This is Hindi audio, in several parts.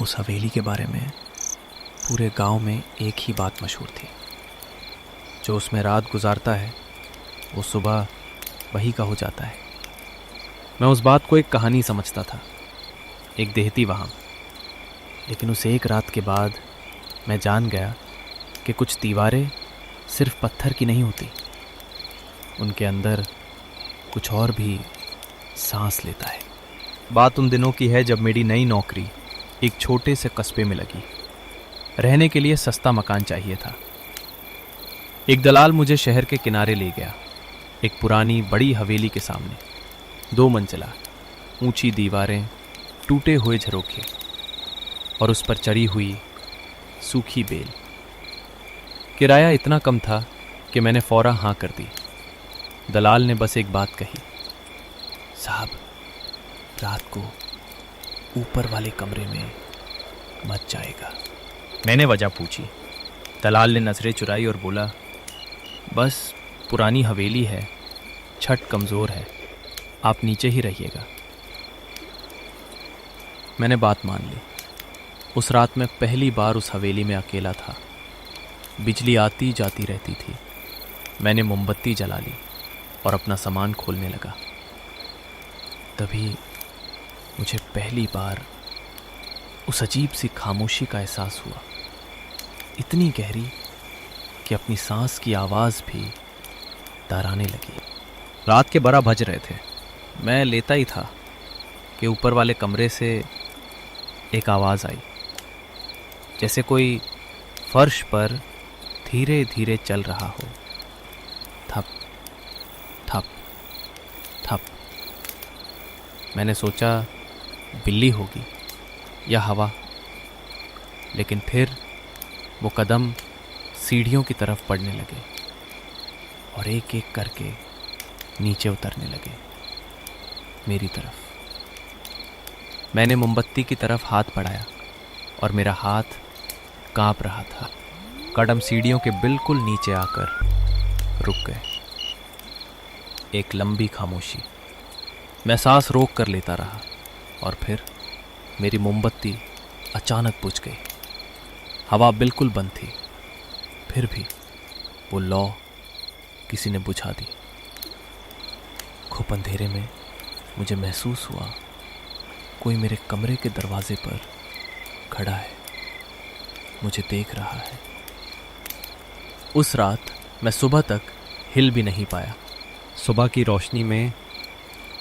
उस हवेली के बारे में पूरे गांव में एक ही बात मशहूर थी। जो उसमें रात गुजारता है वो सुबह वही का हो जाता है। मैं उस बात को एक कहानी समझता था, एक देहती वहां। लेकिन उस एक रात के बाद मैं जान गया कि कुछ दीवारें सिर्फ पत्थर की नहीं होती, उनके अंदर कुछ और भी सांस लेता है। बात उन दिनों की है जब मेरी नई नौकरी एक छोटे से कस्बे में लगी। रहने के लिए सस्ता मकान चाहिए था। एक दलाल मुझे शहर के किनारे ले गया, एक पुरानी बड़ी हवेली के सामने। 2 मंजिला, ऊंची दीवारें, टूटे हुए झरोखे और उस पर चढ़ी हुई सूखी बेल। किराया इतना कम था कि मैंने फौरा हाँ कर दी। दलाल ने बस एक बात कही, साहब रात को ऊपर वाले कमरे में मत जाएगा। मैंने वजह पूछी। दलाल ने नजरें चुराई और बोला, बस पुरानी हवेली है, छत कमज़ोर है, आप नीचे ही रहिएगा। मैंने बात मान ली। उस रात मैं पहली बार उस हवेली में अकेला था। बिजली आती जाती रहती थी। मैंने मोमबत्ती जला ली और अपना सामान खोलने लगा। तभी मुझे पहली बार उस अजीब सी खामोशी का एहसास हुआ, इतनी गहरी कि अपनी सांस की आवाज़ भी डराने लगी। रात के 12 बज रहे थे। मैं लेता ही था कि ऊपर वाले कमरे से एक आवाज़ आई, जैसे कोई फर्श पर धीरे धीरे चल रहा हो। थप थप थप। मैंने सोचा बिल्ली होगी या हवा, लेकिन फिर वो कदम सीढ़ियों की तरफ बढ़ने लगे और एक एक करके नीचे उतरने लगे मेरी तरफ। मैंने मोमबत्ती की तरफ हाथ बढ़ाया और मेरा हाथ कांप रहा था। कदम सीढ़ियों के बिल्कुल नीचे आकर रुक गए। एक लंबी खामोशी। मैं सांस रोक कर लेता रहा और फिर मेरी मोमबत्ती अचानक बुझ गई। हवा बिल्कुल बंद थी, फिर भी वो लौ किसी ने बुझा दी। खूब अंधेरे में मुझे महसूस हुआ कोई मेरे कमरे के दरवाजे पर खड़ा है, मुझे देख रहा है। उस रात मैं सुबह तक हिल भी नहीं पाया। सुबह की रोशनी में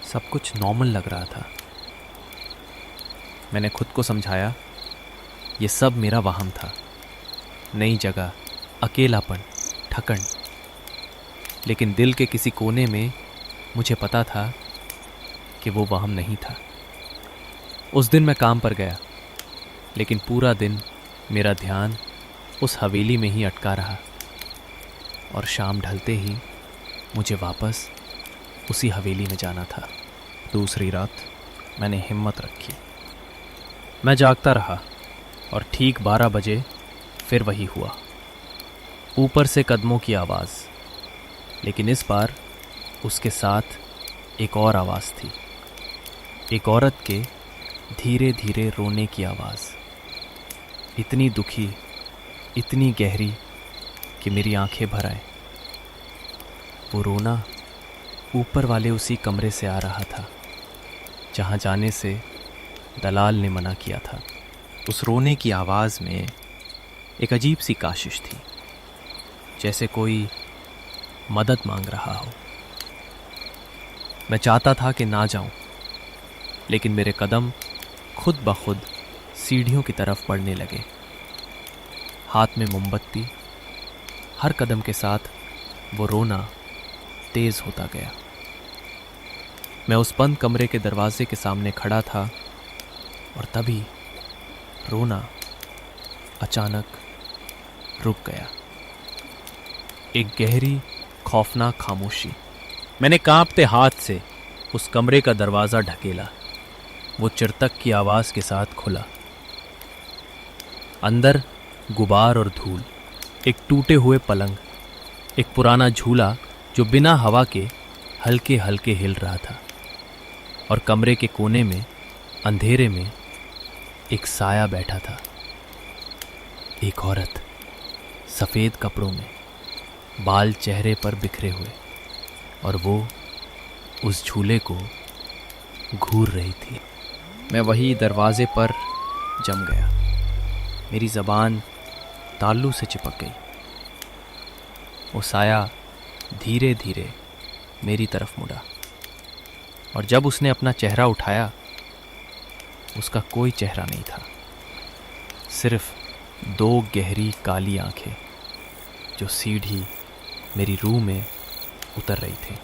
सब कुछ नॉर्मल लग रहा था। मैंने खुद को समझाया ये सब मेरा वहम था। नई जगह, अकेलापन, ठकन। लेकिन दिल के किसी कोने में मुझे पता था कि वो वहम नहीं था। उस दिन मैं काम पर गया, लेकिन पूरा दिन मेरा ध्यान उस हवेली में ही अटका रहा और शाम ढलते ही मुझे वापस उसी हवेली में जाना था। दूसरी रात मैंने हिम्मत रखी। मैं जागता रहा और ठीक 12 बजे फिर वही हुआ। ऊपर से कदमों की आवाज़, लेकिन इस बार उसके साथ एक और आवाज़ थी। एक औरत के धीरे धीरे रोने की आवाज़, इतनी दुखी, इतनी गहरी कि मेरी आंखें भर आए। वो रोना ऊपर वाले उसी कमरे से आ रहा था जहाँ जाने से दलाल ने मना किया था। उस रोने की आवाज़ में एक अजीब सी काशिश थी, जैसे कोई मदद मांग रहा हो। मैं चाहता था कि ना जाऊं, लेकिन मेरे कदम खुद ब खुद सीढ़ियों की तरफ बढ़ने लगे। हाथ में मोमबत्ती, हर कदम के साथ वो रोना तेज होता गया। मैं उस बंद कमरे के दरवाजे के सामने खड़ा था और तभी रोना अचानक रुक गया। एक गहरी खौफनाक खामोशी। मैंने कांपते हाथ से उस कमरे का दरवाज़ा ढकेला। वो चिरतक की आवाज़ के साथ खुला। अंदर गुबार और धूल, एक टूटे हुए पलंग, एक पुराना झूला जो बिना हवा के हल्के हल्के हिल रहा था, और कमरे के कोने में अंधेरे में एक साया बैठा था, एक औरत सफ़ेद कपड़ों में, बाल चेहरे पर बिखरे हुए, और वो उस झूले को घूर रही थी। मैं वही दरवाजे पर जम गया। मेरी ज़बान ताल्लू से चिपक गई। वो साया धीरे धीरे मेरी तरफ मुड़ा, और जब उसने अपना चेहरा उठाया, उसका कोई चेहरा नहीं था, सिर्फ 2 गहरी काली आंखें जो सीढ़ी मेरी रूह में उतर रही थी।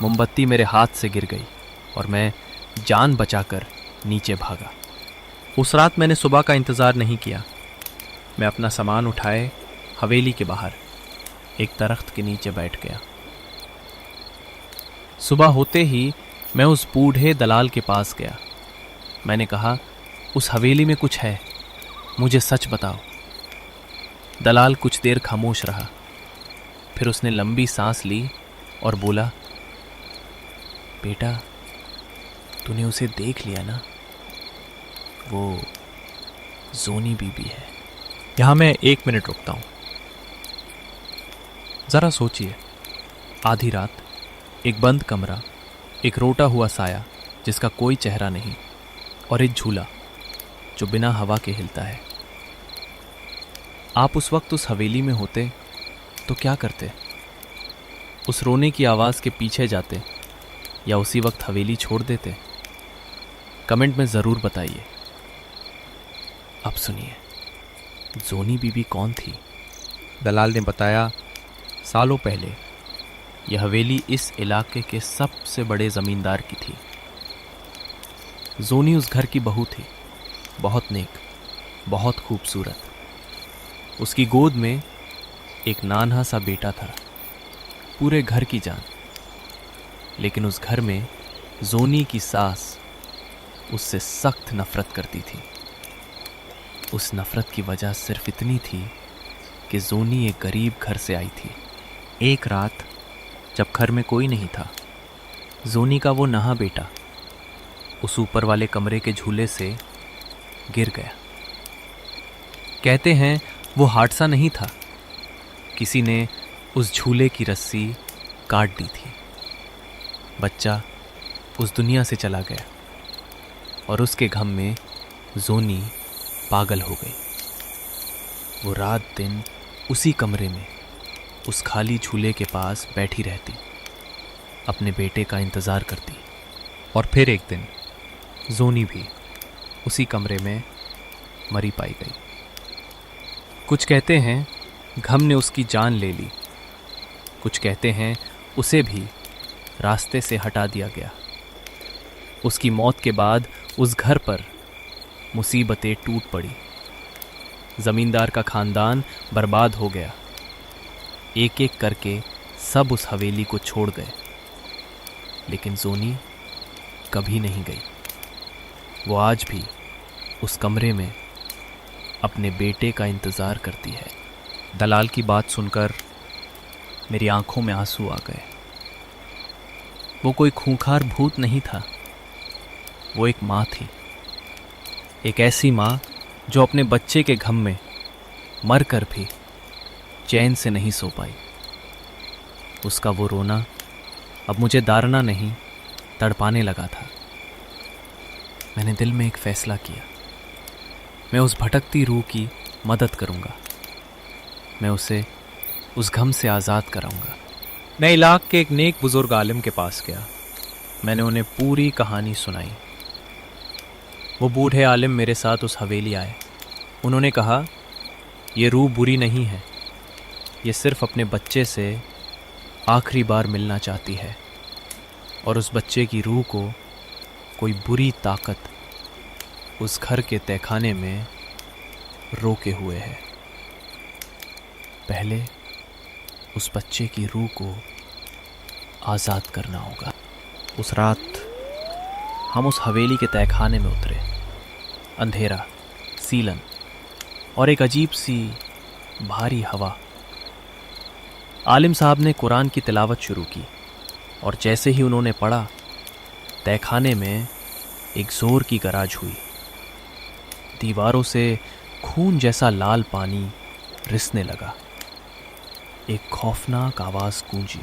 मोमबत्ती मेरे हाथ से गिर गई और मैं जान बचाकर नीचे भागा। उस रात मैंने सुबह का इंतज़ार नहीं किया। मैं अपना सामान उठाए हवेली के बाहर एक दरख्त के नीचे बैठ गया। सुबह होते ही मैं उस बूढ़े दलाल के पास गया। मैंने कहा, उस हवेली में कुछ है, मुझे सच बताओ। दलाल कुछ देर खामोश रहा, फिर उसने लंबी सांस ली और बोला, बेटा, तूने उसे देख लिया ना? वो जोनी बीबी है। यहाँ मैं 1 मिनट रुकता हूँ। ज़रा सोचिए, आधी रात, एक बंद कमरा, एक रोटा हुआ साया जिसका कोई चेहरा नहीं, और एक झूला जो बिना हवा के हिलता है। आप उस वक्त उस हवेली में होते तो क्या करते? उस रोने की आवाज़ के पीछे जाते या उसी वक्त हवेली छोड़ देते? कमेंट में ज़रूर बताइए। अब सुनिए, जोनी बीबी कौन थी? दलाल ने बताया, सालों पहले यह हवेली इस इलाके के सबसे बड़े ज़मींदार की थी। जोनी उस घर की बहू थी, बहुत नेक, बहुत खूबसूरत। उसकी गोद में एक नान्हा सा बेटा था, पूरे घर की जान। लेकिन उस घर में जोनी की सास उससे सख्त नफरत करती थी। उस नफरत की वजह सिर्फ इतनी थी कि जोनी एक गरीब घर से आई थी। एक रात जब घर में कोई नहीं था, जोनी का वो नहा बेटा उस ऊपर वाले कमरे के झूले से गिर गया। कहते हैं वो हादसा नहीं था, किसी ने उस झूले की रस्सी काट दी थी। बच्चा उस दुनिया से चला गया और उसके गम में जोनी पागल हो गई। वो रात दिन उसी कमरे में, उस खाली झूले के पास बैठी रहती, अपने बेटे का इंतज़ार करती। और फिर एक दिन जोनी भी उसी कमरे में मरी पाई गई। कुछ कहते हैं गम ने उसकी जान ले ली, कुछ कहते हैं उसे भी रास्ते से हटा दिया गया। उसकी मौत के बाद उस घर पर मुसीबतें टूट पड़ी। ज़मींदार का ख़ानदान बर्बाद हो गया। एक एक करके सब उस हवेली को छोड़ गए, लेकिन जोनी कभी नहीं गई। वो आज भी उस कमरे में अपने बेटे का इंतज़ार करती है। दलाल की बात सुनकर मेरी आंखों में आंसू आ गए। वो कोई खूंखार भूत नहीं था, वो एक माँ थी। एक ऐसी माँ जो अपने बच्चे के गम में मर कर भी चैन से नहीं सो पाई। उसका वो रोना अब मुझे दारना नहीं, तड़पाने लगा था। मैंने दिल में एक फ़ैसला किया, मैं उस भटकती रूह की मदद करूंगा। मैं उसे उस गम से आज़ाद कराऊंगा। मैं इलाके के एक नेक बुज़ुर्ग आलिम के पास गया। मैंने उन्हें पूरी कहानी सुनाई। वो बूढ़े आलिम मेरे साथ उस हवेली आए। उन्होंने कहा, ये रूह बुरी नहीं है, ये सिर्फ अपने बच्चे से आखिरी बार मिलना चाहती है, और उस बच्चे की रूह को कोई बुरी ताकत उस घर के तहखाने में रोके हुए है। पहले उस बच्चे की रूह को आज़ाद करना होगा। उस रात हम उस हवेली के तहखाने में उतरे। अंधेरा, सीलन और एक अजीब सी भारी हवा। आलिम साहब ने कुरान की तिलावत शुरू की, और जैसे ही उन्होंने पढ़ा, तहखाने में एक ज़ोर की गराज हुई। दीवारों से खून जैसा लाल पानी रिसने लगा। एक खौफनाक आवाज गूंजी,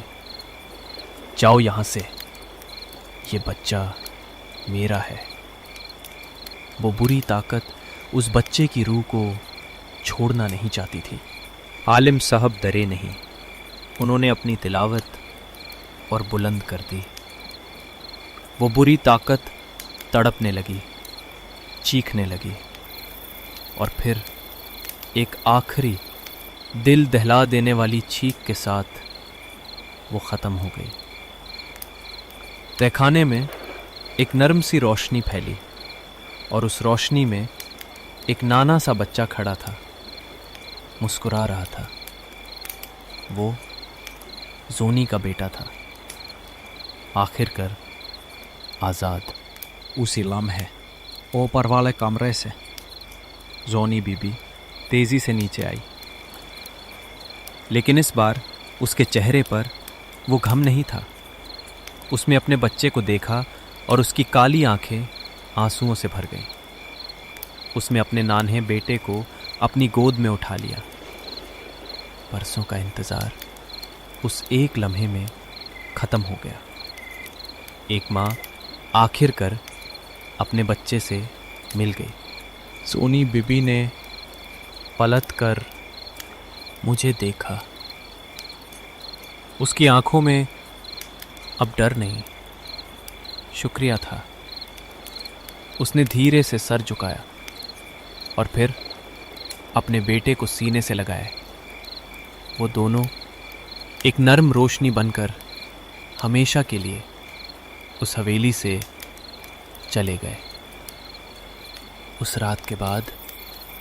जाओ यहां से, ये बच्चा मेरा है। वो बुरी ताकत उस बच्चे की रूह को छोड़ना नहीं चाहती थी। आलिम साहब डरे नहीं, उन्होंने अपनी तिलावत और बुलंद कर दी। वो बुरी ताकत तड़पने लगी, चीखने लगी, और फिर एक आखिरी दिल दहला देने वाली चीख के साथ वो ख़त्म हो गई। तहखाने में एक नरम सी रोशनी फैली और उस रोशनी में एक नाना सा बच्चा खड़ा था, मुस्कुरा रहा था। वो जोनी का बेटा था, आखिरकार आज़ाद। उसी लम्हे ऊपर वाले कमरे से जोनी बीबी तेज़ी से नीचे आई, लेकिन इस बार उसके चेहरे पर वो घम नहीं था। उसने अपने बच्चे को देखा और उसकी काली आंखें आंसुओं से भर गईं। उसने अपने नान्हे बेटे को अपनी गोद में उठा लिया। बरसों का इंतज़ार उस एक लम्हे में ख़त्म हो गया। एक माँ आखिरकार अपने बच्चे से मिल गई। सोनी बीबी ने पलट कर मुझे देखा। उसकी आंखों में अब डर नहीं, शुक्रिया था। उसने धीरे से सर झुकाया और फिर अपने बेटे को सीने से लगाया। वो दोनों एक नर्म रोशनी बनकर हमेशा के लिए उस हवेली से चले गए। उस रात के बाद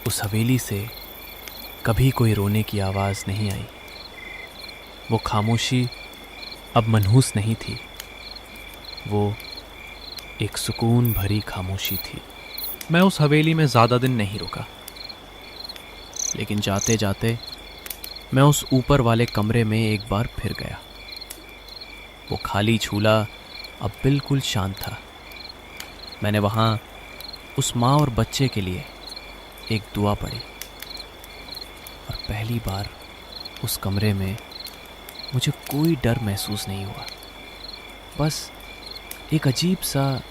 उस हवेली से कभी कोई रोने की आवाज़ नहीं आई। वो खामोशी अब मनहूस नहीं थी, वो एक सुकून भरी खामोशी थी। मैं उस हवेली में ज़्यादा दिन नहीं रुका, लेकिन जाते जाते मैं उस ऊपर वाले कमरे में एक बार फिर गया। वो खाली झूला अब बिल्कुल शांत था। मैंने वहाँ उस माँ और बच्चे के लिए एक दुआ पढ़ी, और पहली बार उस कमरे में मुझे कोई डर महसूस नहीं हुआ, बस एक अजीब सा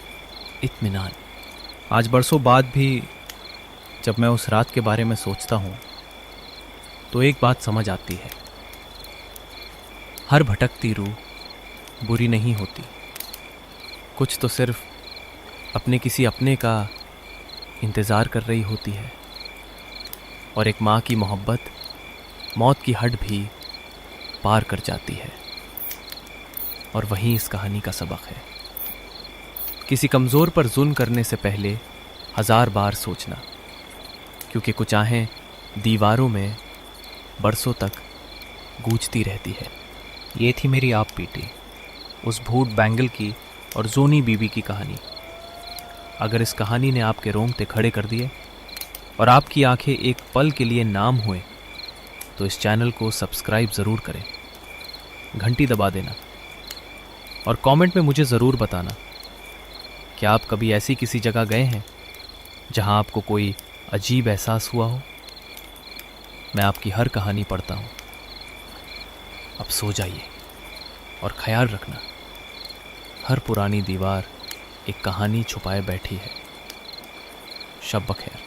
इत्मीनान। आज बरसों बाद भी जब मैं उस रात के बारे में सोचता हूँ तो एक बात समझ आती है, हर भटकती रूह बुरी नहीं होती। कुछ तो सिर्फ अपने किसी अपने का इंतज़ार कर रही होती है, और एक माँ की मोहब्बत मौत की हद भी पार कर जाती है। और वहीं इस कहानी का सबक है, किसी कमज़ोर पर जुल्म करने से पहले 1000 बार सोचना, क्योंकि कुछ आहें दीवारों में बरसों तक गूंजती रहती है। ये थी मेरी आप पीटी, उस भूत बैंगल की और जोनी बीबी की कहानी। अगर इस कहानी ने आपके रोंगटे खड़े कर दिए और आपकी आंखें एक पल के लिए नाम हुए, तो इस चैनल को सब्सक्राइब ज़रूर करें, घंटी दबा देना, और कमेंट में मुझे ज़रूर बताना कि आप कभी ऐसी किसी जगह गए हैं जहां आपको कोई अजीब एहसास हुआ हो। मैं आपकी हर कहानी पढ़ता हूं। अब सो जाइए और ख्याल रखना, हर पुरानी दीवार एक कहानी छुपाए बैठी है। शब बखैर।